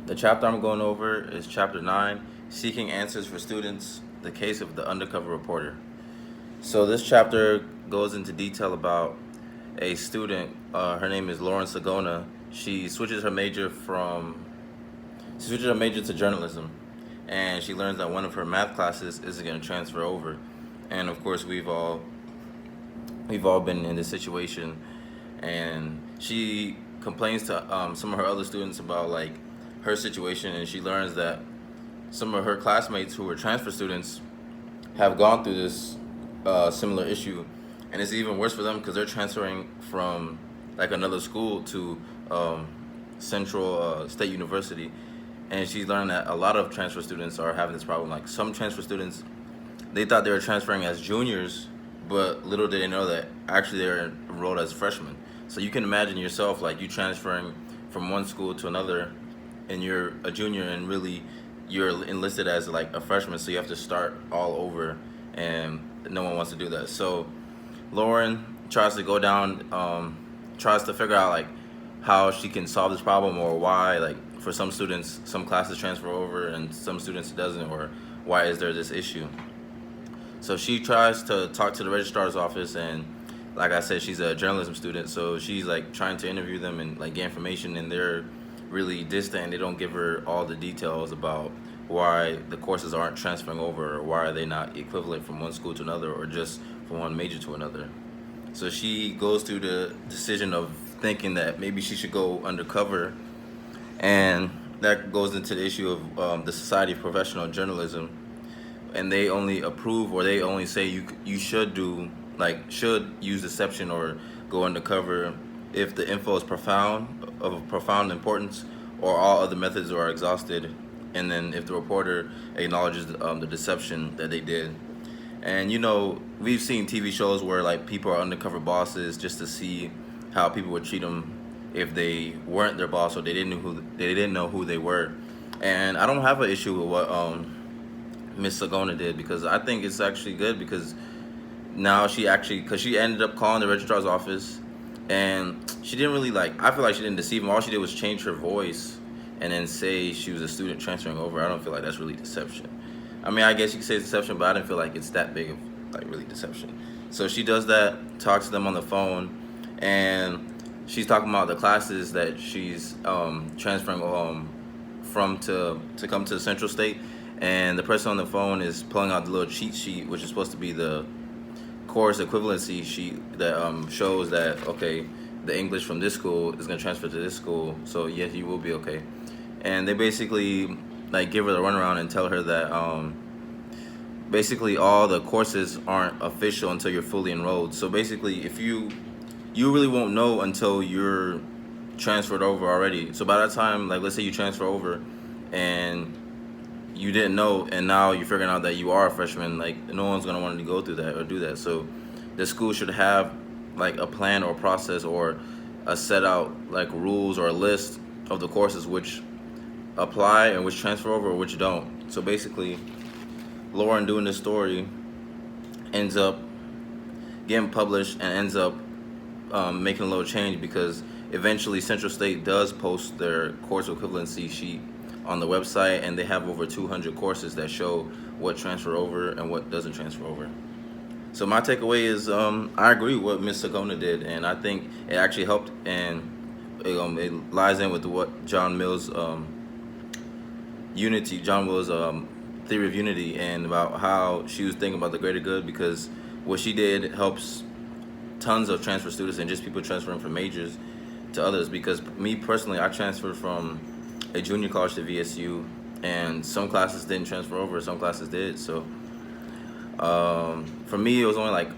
The chapter I'm going over is chapter 9, Seeking Answers for Students, the case of the undercover reporter. So this chapter goes into detail about a student. Her name is Lauren Sagona. She switches her major to journalism, and she learns that one of her math classes isn't going to transfer over. And of course, we've all been in this situation. And she complains to some of her other students about like her situation, and she learns that some of her classmates who were transfer students have gone through this similar issue, and it's even worse for them because they're transferring from like another school to Central State University, and she's learned that a lot of transfer students are having this problem. Like some transfer students, they thought they were transferring as juniors, but little did they know that actually they're enrolled as freshmen. So you can imagine yourself like you transferring from one school to another, and you're a junior, and really you're enlisted as like a freshman, so you have to start all over, and no one wants to do that. So Lauren tries to go down, tries to figure out like how she can solve this problem, or why like for some students some classes transfer over and some students it doesn't, or why is there this issue. So she tries to talk to the registrar's office, and like I said, she's a journalism student, so she's like trying to interview them and like get information, and they're really distant, and they don't give her all the details about why the courses aren't transferring over, or why are they not equivalent from one school to another, or just from one major to another. So she goes through the decision of thinking that maybe she should go undercover, and that goes into the issue of the Society of Professional Journalism, and they only approve, or they only say you should do like should use deception or go undercover if the info is profound importance, or all other methods are exhausted, and then if the reporter acknowledges the deception that they did. And we've seen TV shows where like people are undercover bosses just to see how people would treat them if they weren't their boss, or they didn't know who they were. And I don't have an issue with what Miss Sagona did, because I think it's actually good, because now because she ended up calling the registrar's office, and she didn't really I feel like she didn't deceive him. All she did was change her voice and then say she was a student transferring over. I don't feel like that's really deception. I mean, I guess you could say it's deception, but I didn't feel like it's that big of like really deception. So she does that, talks to them on the phone, and she's talking about the classes that she's transferring from to come to Central State, and the person on the phone is pulling out the little cheat sheet, which is supposed to be the course equivalency sheet that shows that, okay, the English from this school is going to transfer to this school, so yes, you will be okay. And they basically like give her the runaround and tell her that basically all the courses aren't official until you're fully enrolled. So basically, if you really won't know until you're transferred over already. So by that time, like let's say you transfer over and you didn't know, and now you're figuring out that you are a freshman, like no one's gonna want to go through that or do that. So the school should have like a plan or process, or a set out like rules or a list of the courses which apply and which transfer over or which don't. So basically, Lauren doing this story ends up getting published and ends up making a little change, because eventually Central State does post their course equivalency sheet on the website, and they have over 200 courses that show what transfer over and what doesn't transfer over. So my takeaway is I agree with what Ms. Sagona did, and I think it actually helped, and it lies in with what John Mill's theory of unity, and about how she was thinking about the greater good, because what she did helps tons of transfer students and just people transferring from majors to others. Because me personally, I transferred from a junior college to VSU, and some classes didn't transfer over, some classes did. So for me, it was only like